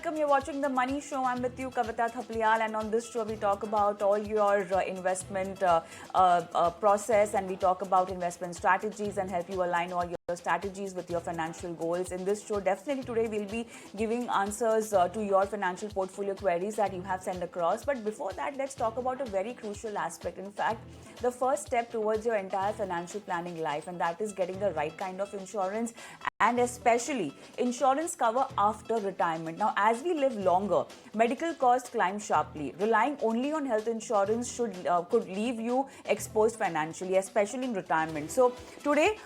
welcome. You're watching The Money Show. I'm with you, Kavita Thapliyal, and on this show we talk about all your investment process, and we talk about investment strategies and help you align all your strategies with your financial goals. In this show, definitely today we'll be giving answers to your financial portfolio queries that you have sent across. But before that, let's talk about a very crucial aspect. In fact, the first step towards your entire financial planning life, and that is getting the right kind of insurance, and especially insurance cover after retirement. Now, as we live longer, medical costs climb sharply. Relying only on health insurance could leave you exposed financially, especially in retirement. So today,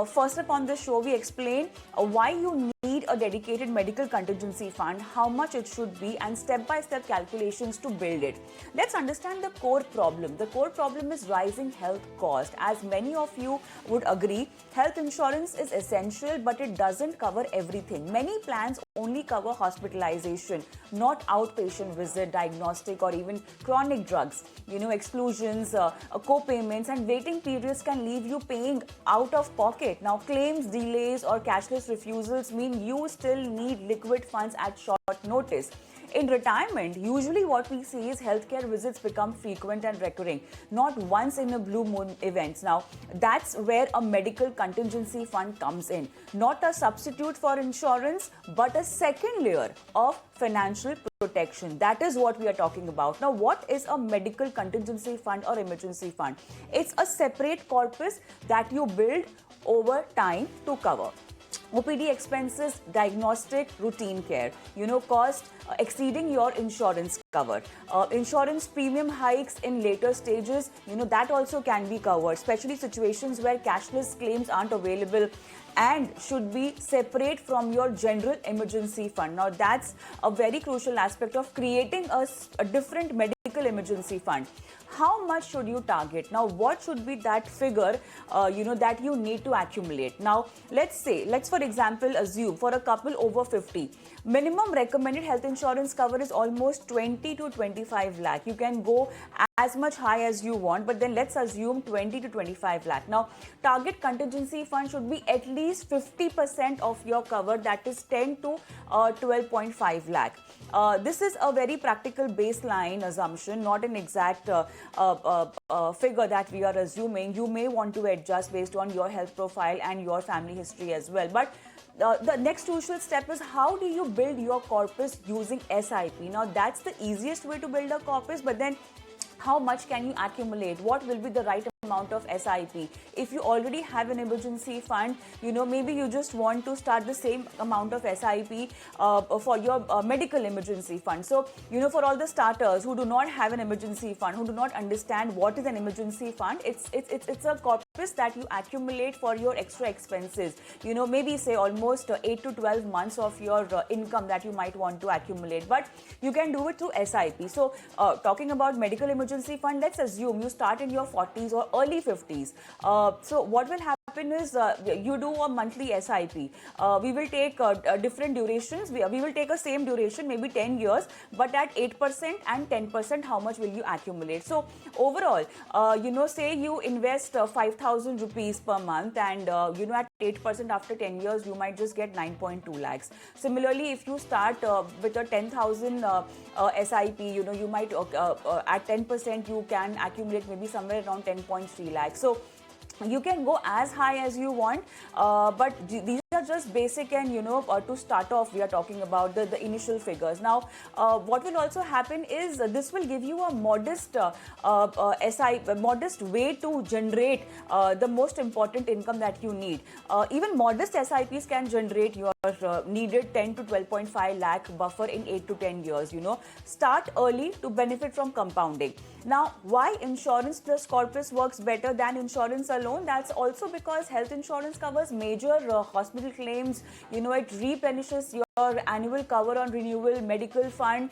first up on this show, we explain why you need a dedicated medical contingency fund, how much it should be, and step-by-step calculations to build it. Let's understand the core problem. The core problem is rising health cost. As many of you would agree, health insurance is essential, but it doesn't cover everything. Many plans only cover hospitalization, not outpatient visit, diagnostic, or even chronic drugs. Exclusions, co-payments, and waiting periods can leave you paying out of pocket. Now, claims delays or cashless refusals mean you still need liquid funds at short notice. In retirement, usually what we see is healthcare visits become frequent and recurring, not once in a blue moon events. Now, that's where a medical contingency fund comes in. Not a substitute for insurance, but a second layer of financial protection. That is what we are talking about. Now, what is a medical contingency fund or emergency fund? It's a separate corpus that you build over time to cover OPD expenses, diagnostic, routine care, cost exceeding your insurance cover. Insurance premium hikes in later stages, that also can be covered, especially situations where cashless claims aren't available and should be separate from your general emergency fund. Now, that's a very crucial aspect of creating a different medical emergency fund. How much should you target? Now, what should be that figure, that you need to accumulate? Now, let's for example, assume for a couple over 50, minimum recommended health insurance cover is almost 20 to 25 lakh. You can go as much high as you want, but then let's assume 20 to 25 lakh. Now, target contingency fund should be at least 50% of your cover, that is 10 to 12.5 lakh. This is a very practical baseline assumption, not an exact figure that we are assuming. You may want to adjust based on your health profile and your family history as well. But the next crucial step is, how do you build your corpus using SIP? Now, that's the easiest way to build a corpus, but then how much can you accumulate? What will be the right amount of SIP? If you already have an emergency fund, maybe you just want to start the same amount of SIP for your medical emergency fund. So, for all the starters who do not have an emergency fund, who do not understand what is an emergency fund, it's a corpus that you accumulate for your extra expenses. Maybe say almost 8 to 12 months of your income that you might want to accumulate, but you can do it through SIP. So, talking about medical emergency fund, let's assume you start in your 40s or early 50s. So what will happen is you do a monthly SIP. We will take different durations. We will take a same duration, maybe 10 years, but at 8% and 10%, how much will you accumulate? So overall, say you invest 5,000 rupees per month, and at 8% after 10 years, you might just get 9.2 lakhs. Similarly, if you start with a 10,000 SIP, you might at 10% you can accumulate maybe somewhere around 10.3 lakhs. So you can go as high as you want, but these are just basic, and to start off we are talking about the initial figures. Now, what will also happen is this will give you a modest modest way to generate the most important income that you need. Even modest SIPs can generate your needed 10 to 12.5 lakh buffer in 8 to 10 years. Start early to benefit from compounding. Now, why insurance plus corpus works better than insurance alone? That's also because health insurance covers major hospital claims. It replenishes your annual cover on renewal. Medical fund,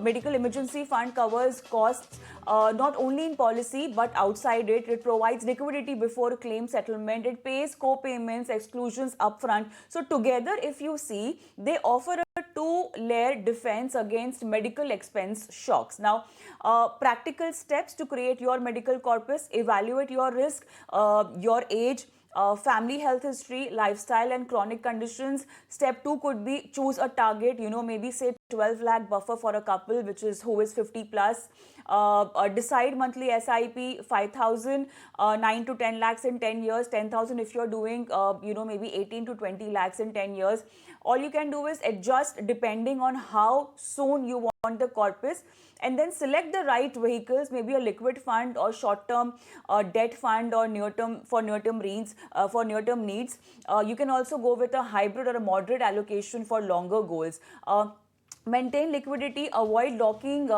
medical emergency fund covers costs not only in policy but outside it. It provides liquidity before claim settlement. It pays co-payments, exclusions upfront. So together, if you see, they offer a two-layer defense against medical expense shocks. Now, practical steps to create your medical corpus: evaluate your risk, your age, family health history, lifestyle and chronic conditions. Step 2 could be choose a target, maybe say 12 lakh buffer for a couple which is who is 50 plus. Decide monthly SIP 5,000, 9 to 10 lakhs in 10 years, 10,000 if you're doing, maybe 18 to 20 lakhs in 10 years. All you can do is adjust depending on how soon you want the corpus, and then select the right vehicles, maybe a liquid fund or short-term debt fund or near-term for near-term needs. You can also go with a hybrid or a moderate allocation for longer goals. Maintain liquidity, avoid locking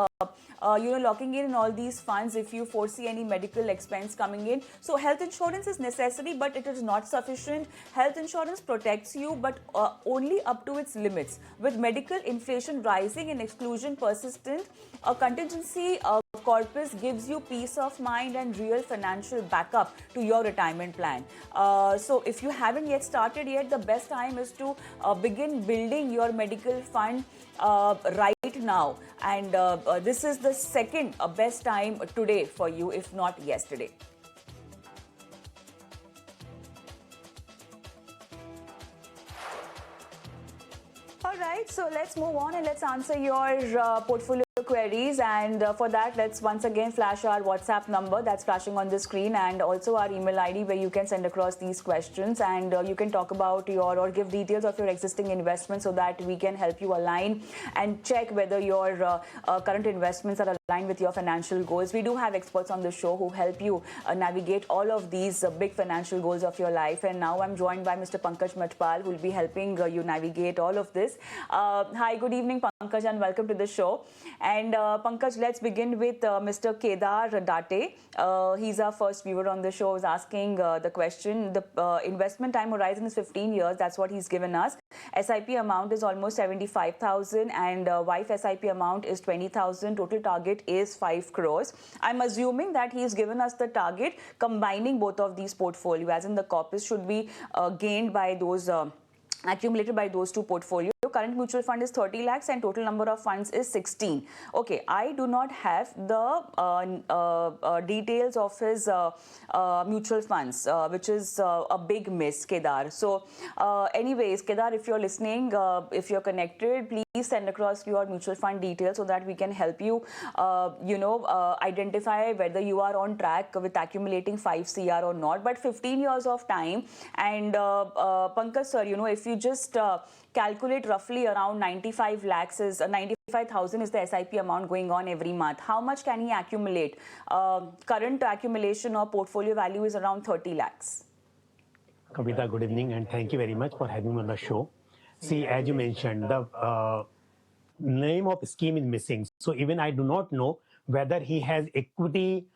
in all these funds if you foresee any medical expense coming in. So health insurance is necessary, but it is not sufficient. Health insurance protects you, but only up to its limits. With medical inflation rising and exclusion persistent, a contingency corpus gives you peace of mind and real financial backup to your retirement plan. So if you haven't yet started yet, the best time is to begin building your medical fund right now, and this is the second best time today for you, if not yesterday. All right, so let's move on and let's answer your portfolio queries, and for that let's once again flash our WhatsApp number that's flashing on the screen, and also our email ID where you can send across these questions, and you can talk about or give details of your existing investments so that we can help you align and check whether your current investments are aligned with your financial goals. We do have experts on the show who help you navigate all of these big financial goals of your life, and now I'm joined by Mr. Pankaj Matpal who will be helping you navigate all of this. Hi, good evening Pankaj, and welcome to the show. And Pankaj, let's begin with Mr. Kedar Date. He's our first viewer on the show. Is asking the question. The investment time horizon is 15 years. That's what he's given us. SIP amount is almost 75,000, and wife SIP amount is 20,000. Total target is 5 crores. I'm assuming that he's given us the target combining both of these portfolios, as in the corpus should be gained by those accumulated by those two portfolios. Current mutual fund is 30 lakhs and total number of funds is 16. Okay, I do not have the details of his mutual funds, which is a big miss, Kedar. So anyways, Kedar, if you're listening, if you're connected, please send across your mutual fund details so that we can help you, identify whether you are on track with accumulating 5 CR or not. But 15 years of time, and Pankaj sir, if you just calculate roughly around 95 lakhs is 95,000 is the SIP amount going on every month. How much can he accumulate? Current accumulation or portfolio value is around 30 lakhs. Kavita, good evening, and thank you very much for having me on the show. See, as you mentioned, the name of scheme is missing. So even I do not know whether he has equity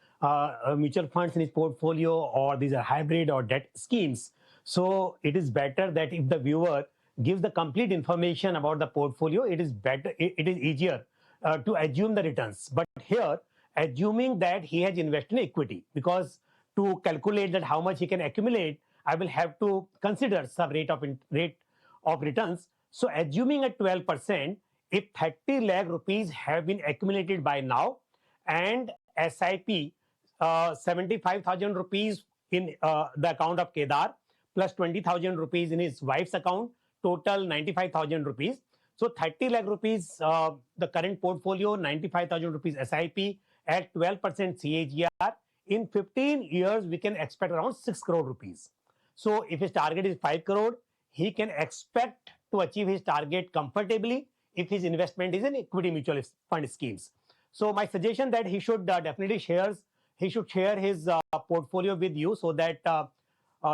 mutual funds in his portfolio, or these are hybrid or debt schemes. So it is better that if the viewer gives the complete information about the portfolio, it is better, it is easier to assume the returns. But here, assuming that he has invested in equity, because to calculate that how much he can accumulate, I will have to consider some rate of returns. So assuming at 12%, if 30 lakh rupees have been accumulated by now, and SIP 75,000 rupees in the account of Kedar, plus 20,000 rupees in his wife's account, total 95,000 rupees. So 30 lakh rupees, the current portfolio, 95,000 rupees SIP at 12% CAGR. In 15 years, we can expect around 6 crore rupees. So if his target is 5 crore, he can expect to achieve his target comfortably if his investment is in equity mutual fund schemes. So my suggestion that he should definitely share his portfolio with you, so that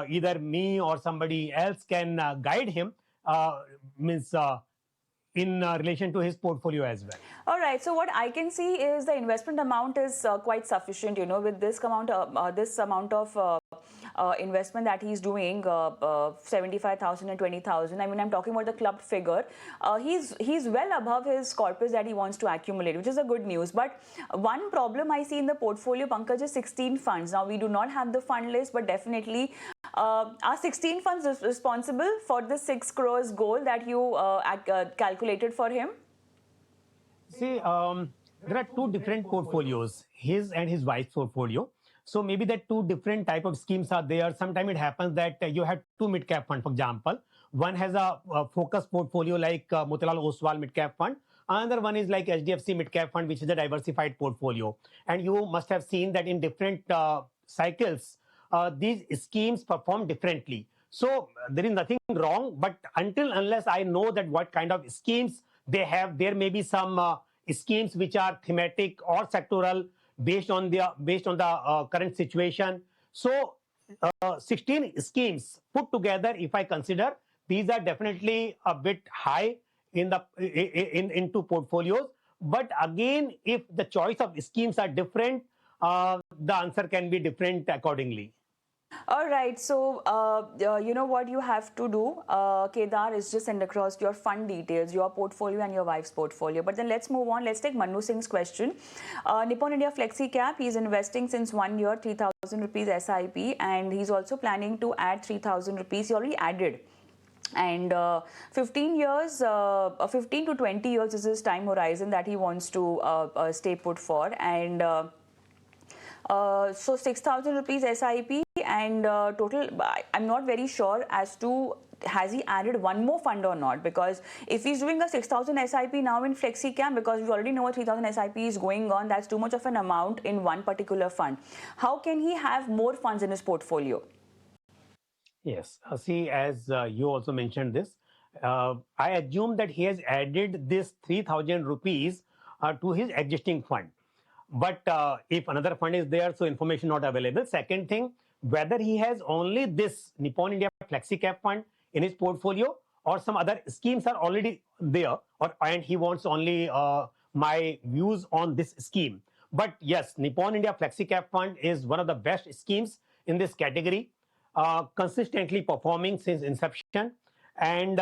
either me or somebody else can guide him in relation to his portfolio as well. All right. So what I can see is the investment amount is quite sufficient. With this amount of investment that he's doing, 75,000 and 20,000. I mean, I'm talking about the clubbed figure. He's well above his corpus that he wants to accumulate, which is a good news. But one problem I see in the portfolio, Pankaj, is 16 funds. Now, we do not have the fund list, but definitely are 16 funds responsible for the 6 crores goal that you calculated for him? See, there are two different portfolios, his and his wife's portfolio. So maybe that two different type of schemes are there. Sometimes it happens that you have two mid-cap fund, for example. One has a focused portfolio like Motilal Oswal mid-cap fund. Another one is like HDFC mid-cap fund, which is a diversified portfolio. And you must have seen that in different cycles, these schemes perform differently. So there is nothing wrong, but unless I know that what kind of schemes they have, there may be some schemes which are thematic or sectoral based on the current situation. So 16 schemes put together, if I consider, these are definitely a bit high in the into portfolios. But again, if the choice of schemes are different, the answer can be different accordingly. All right, so you know what you have to do, Kedar, is just send across your fund details, your portfolio and your wife's portfolio. But then let's move on. Let's take Manu Singh's question. Nippon India Flexi Cap, he's investing since 1 year, 3,000 rupees SIP, and he's also planning to add 3,000 rupees. He already added. And 15 years, 15 to 20 years is his time horizon that he wants to stay put for. And so 6,000 rupees SIP and total, I'm not very sure as to has he added one more fund or not, because if he's doing a 6,000 SIP now in FlexiCam, because we already know a 3,000 SIP is going on, that's too much of an amount in one particular fund. How can he have more funds in his portfolio? Yes, see, as you also mentioned this, I assume that he has added this 3,000 rupees to his existing fund. But if another fund is there, so information not available. Second thing, whether he has only this Nippon India Flexi Cap fund in his portfolio or some other schemes are already there, and he wants only my views on this scheme. But yes, Nippon India Flexi Cap fund is one of the best schemes in this category, consistently performing since inception. And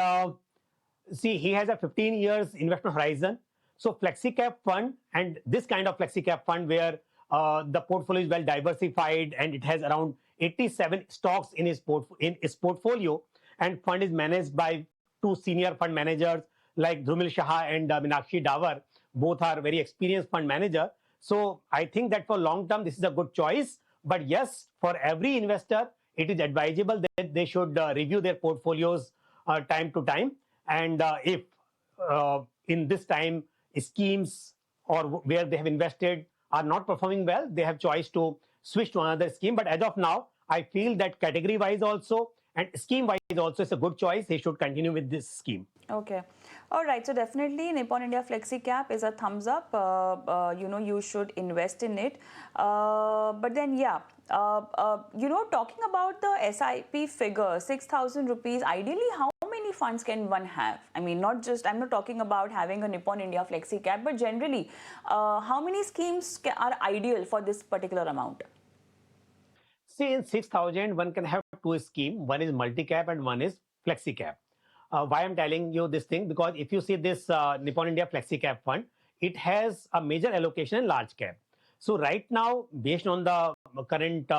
see, he has a 15 years investment horizon. So FlexiCap fund and this kind of FlexiCap fund where the portfolio is well diversified and it has around 87 stocks in its portfolio, and fund is managed by two senior fund managers like Dhrumil Shah and Meenakshi Dawar. Both are very experienced fund manager. So I think that for long term, this is a good choice. But yes, for every investor, it is advisable that they should review their portfolios time to time. And if in this time schemes or where they have invested are not performing well, they have choice to switch to another scheme. But as of now, I feel that category wise also and scheme wise also is a good choice. They should continue with this scheme. Okay. All right. So definitely Nippon India Flexi Cap is a thumbs up. You know, you should invest in it. But then, yeah, you know, talking about the SIP figure, 6,000 rupees, ideally, how many funds can one have? I mean, not just, I'm not talking about having a Nippon India Flexi Cap, but generally, how many schemes are ideal for this particular amount? See, in 6,000, one can have two schemes. One is multi-cap and one is flexi-cap. Why I'm telling you this thing? Because if you see this Nippon India flexi-cap fund, it has a major allocation in large cap. So right now, based on the current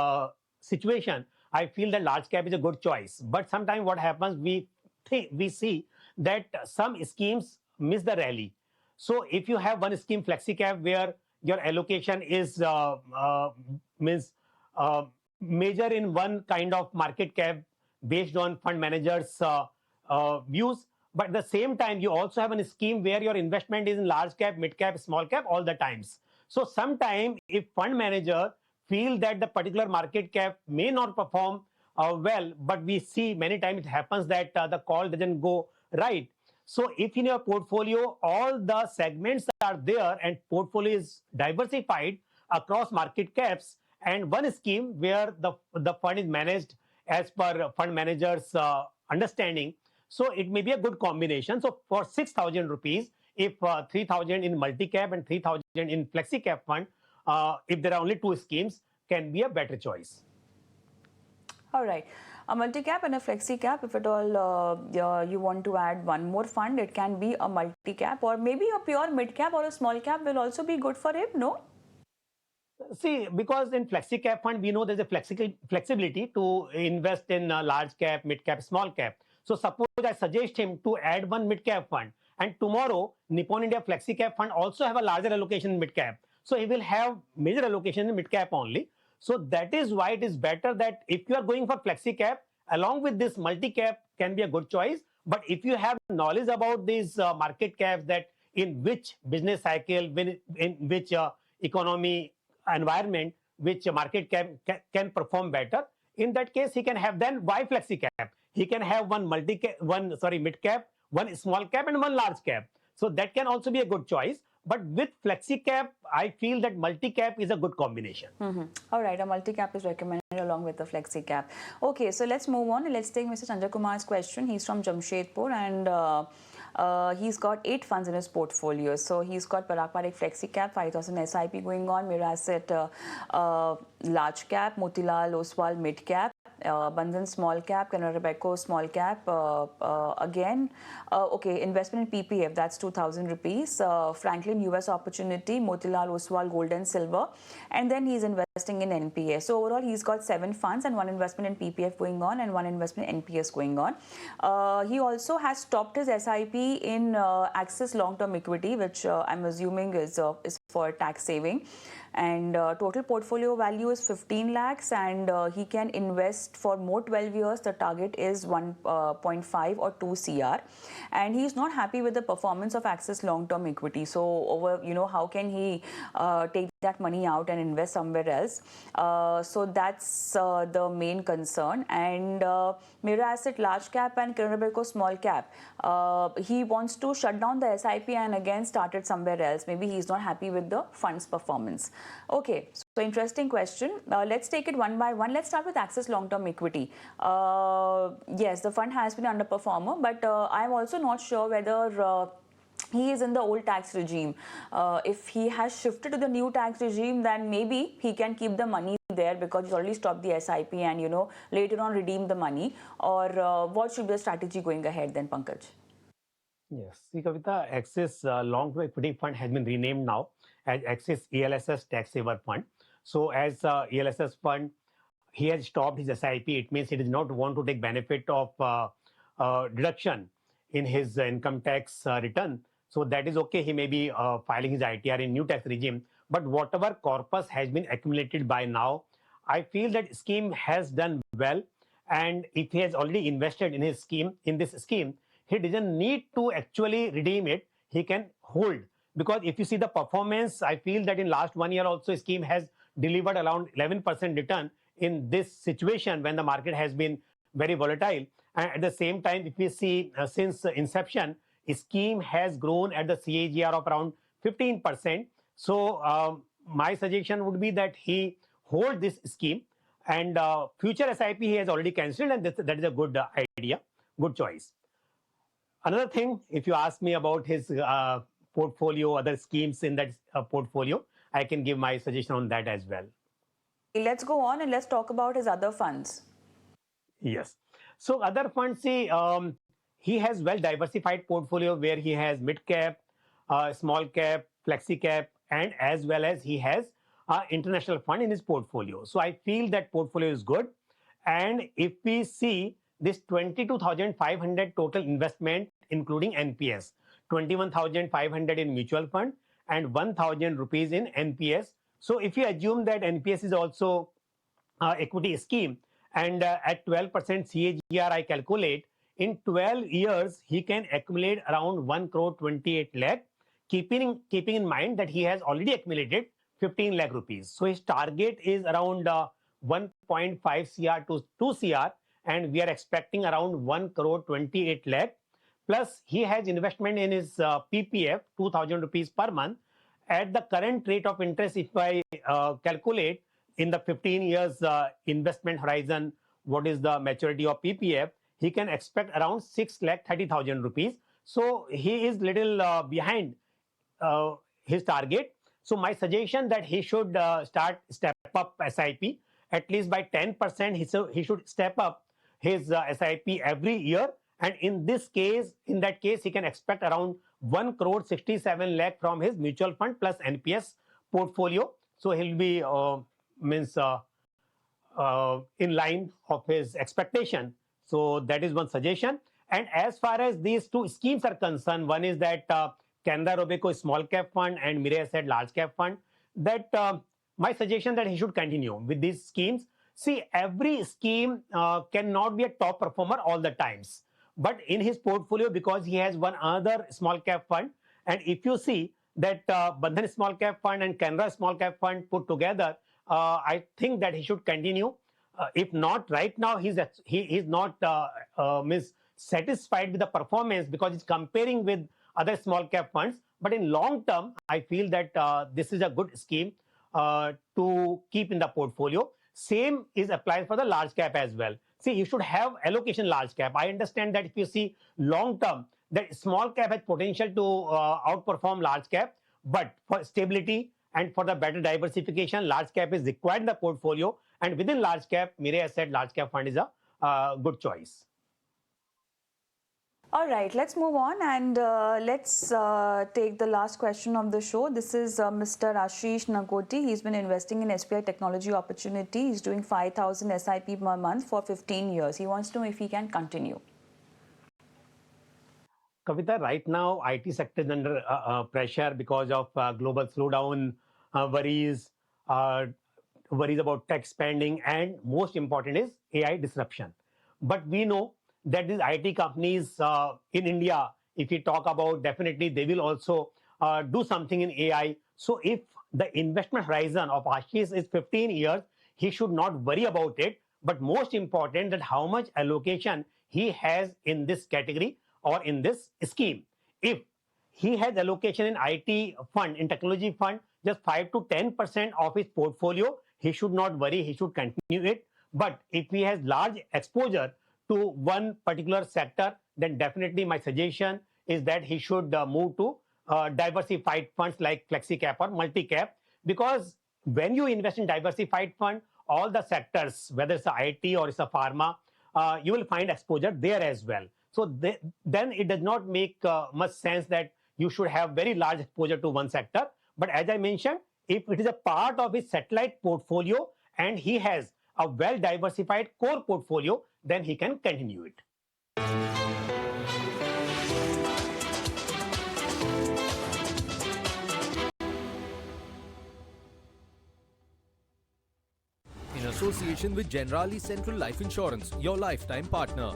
situation, I feel that large cap is a good choice. But sometimes what happens, we see that some schemes miss the rally. So if you have one scheme flexi cap where your allocation is means major in one kind of market cap based on fund managers' views, but at the same time you also have a scheme where your investment is in large cap, mid cap, small cap all the times. So sometime if fund manager feel that the particular market cap may not perform well, but we see many times it happens that the call doesn't go right. So if in your portfolio all the segments are there and portfolio is diversified across market caps, and one scheme where the fund is managed as per fund manager's understanding, so it may be a good combination. So for 6,000 rupees, if 3,000 in multi-cap and 3,000 in flexi-cap fund, if there are only two schemes, can be a better choice. All right. A multi-cap and a flexi-cap, if at all you want to add one more fund, it can be a multi-cap or maybe a pure mid-cap or a small cap will also be good for him, no? See, because in flexi cap fund, we know there's a flexibility to invest in large cap, mid cap, small cap. So suppose I suggest him to add one mid cap fund, and tomorrow Nippon India Flexi Cap fund also have a larger allocation in mid cap. So he will have major allocation in mid cap only. So that is why it is better that if you are going for flexi cap, along with this multi cap can be a good choice. But if you have knowledge about these market caps, that in which business cycle, in which economy environment, which market cap can perform better, in that case he can have, then why flexi cap? He can have one mid cap, one small cap, and one large cap. So that can also be a good choice. But with flexi cap, I feel that multi cap is a good combination. All right, a multi cap is recommended along with the flexi cap. Okay, so let's move on and let's take Mr. Sanjay Kumar's question. He's from Jamshedpur and he's got 8 funds in his portfolio. So he's got Parag Parikh flexi cap, 5,000 SIP going on, Mira Asset large cap, Motilal Oswal mid cap, Bandhan small cap, Canara Robeco small cap, okay, investment in PPF, that's 2,000 rupees, Franklin US Opportunity, Motilal Oswal Gold and Silver, and then he's investing in NPS. So overall he's got 7 funds and 1 investment in PPF going on and 1 investment in NPS going on. He also has stopped his SIP in Axis long-term equity, which I'm assuming is for tax saving. And total portfolio value is 15 lakhs and he can invest for more 12 years. The target is 1.5 or 2 CR. And he's not happy with the performance of Axis long-term equity. So how can he take that money out and invest somewhere else? So that's the main concern. And Mira Asset large cap and Canara Robeco small cap. He wants to shut down the SIP and again start it somewhere else. Maybe he's not happy with the fund's performance. Okay, so interesting question. Let's take it one by one. Let's start with Axis long-term equity. Yes, the fund has been underperformer, but I'm also not sure whether he is in the old tax regime. If he has shifted to the new tax regime, then maybe he can keep the money there because he's already stopped the SIP and later on redeem the money. Or what should be the strategy going ahead then, Pankaj? Yes, see Kavita, Axis long-term equity fund has been renamed now as Axis ELSS Tax Saver Fund. So as ELSS fund, he has stopped his SIP. It means he does not want to take benefit of deduction in his income tax return. So that is okay. He may be filing his ITR in new tax regime. But whatever corpus has been accumulated by now, I feel that scheme has done well. And if he has already invested in his scheme, in this scheme, he doesn't need to actually redeem it. He can hold. Because if you see the performance, I feel that in last 1 year also, scheme has delivered around 11% return in this situation when the market has been very volatile. And at the same time, if we see since inception, scheme has grown at the CAGR of around 15%. So my suggestion would be that he hold this scheme, and future SIP he has already cancelled, and that is a good idea, good choice. Another thing, if you ask me about his portfolio, other schemes in that portfolio, I can give my suggestion on that as well. Let's go on and let's talk about his other funds. Yes. So other funds, see, he has well diversified portfolio where he has mid cap, small cap, flexi cap, and as well as he has international fund in his portfolio. So I feel that portfolio is good. And if we see this 22,500 total investment, including NPS, 21,500 in mutual fund and 1,000 rupees in NPS. So if you assume that NPS is also equity scheme, and at 12% CAGR, I calculate in 12 years, he can accumulate around 1 crore 28 lakh, keeping in mind that he has already accumulated 15 lakh rupees. So his target is around 1.5 CR to 2 CR, and we are expecting around 1 crore 28 lakh. Plus, he has investment in his PPF, 2,000 rupees per month. At the current rate of interest, if I calculate in the 15 years investment horizon, what is the maturity of PPF, he can expect around 6 lakh 30,000 rupees. So he is little behind his target. So my suggestion that he should step up SIP at least by 10%. He should step up his SIP every year. And in that case, he can expect around 1 crore 67 lakh from his mutual fund plus NPS portfolio. So he'll be in line of his expectation. So that is one suggestion. And as far as these two schemes are concerned, one is that Canara Robeco small cap fund and Mira Asset large cap fund, that my suggestion that he should continue with these schemes. See, every scheme cannot be a top performer all the times. But in his portfolio, because he has one other small cap fund, and if you see that Bandhan small cap fund and Canara small cap fund put together, I think that he should continue. If not right now, he is not satisfied with the performance because he's comparing with other small cap funds. But in long term, I feel that this is a good scheme to keep in the portfolio. Same is applied for the large cap as well. See, you should have allocation large cap. I understand that if you see long term, that small cap has potential to outperform large cap, but for stability and for the better diversification, large cap is required in the portfolio. And within large cap, Mire has said large cap fund is a good choice. All right, let's move on and let's take the last question of the show. This is Mr. Ashish Nagoti. He's been investing in SBI Technology Opportunity. He's doing 5,000 SIP per month for 15 years. He wants to know if he can continue. Kavita, right now, IT sector is under pressure because of global slowdown, worries, worries about tech spending, and most important is AI disruption. But we know that these IT companies in India, if we talk about, definitely they will also do something in AI. So if the investment horizon of Ashish is 15 years, he should not worry about it. But most important, that how much allocation he has in this category or in this scheme. If he has allocation in IT fund, in technology fund, just 5 to 10% of his portfolio, he should not worry, he should continue it. But if he has large exposure to one particular sector, then definitely my suggestion is that he should move to diversified funds like flexi cap or multi cap, because when you invest in diversified fund, all the sectors, whether it's a IT or it's a pharma, you will find exposure there as well. So then it does not make much sense that you should have very large exposure to one sector. But as I mentioned, if it is a part of his satellite portfolio and he has a well diversified core portfolio, then he can continue it. In association with Generali Central Life Insurance, your lifetime partner.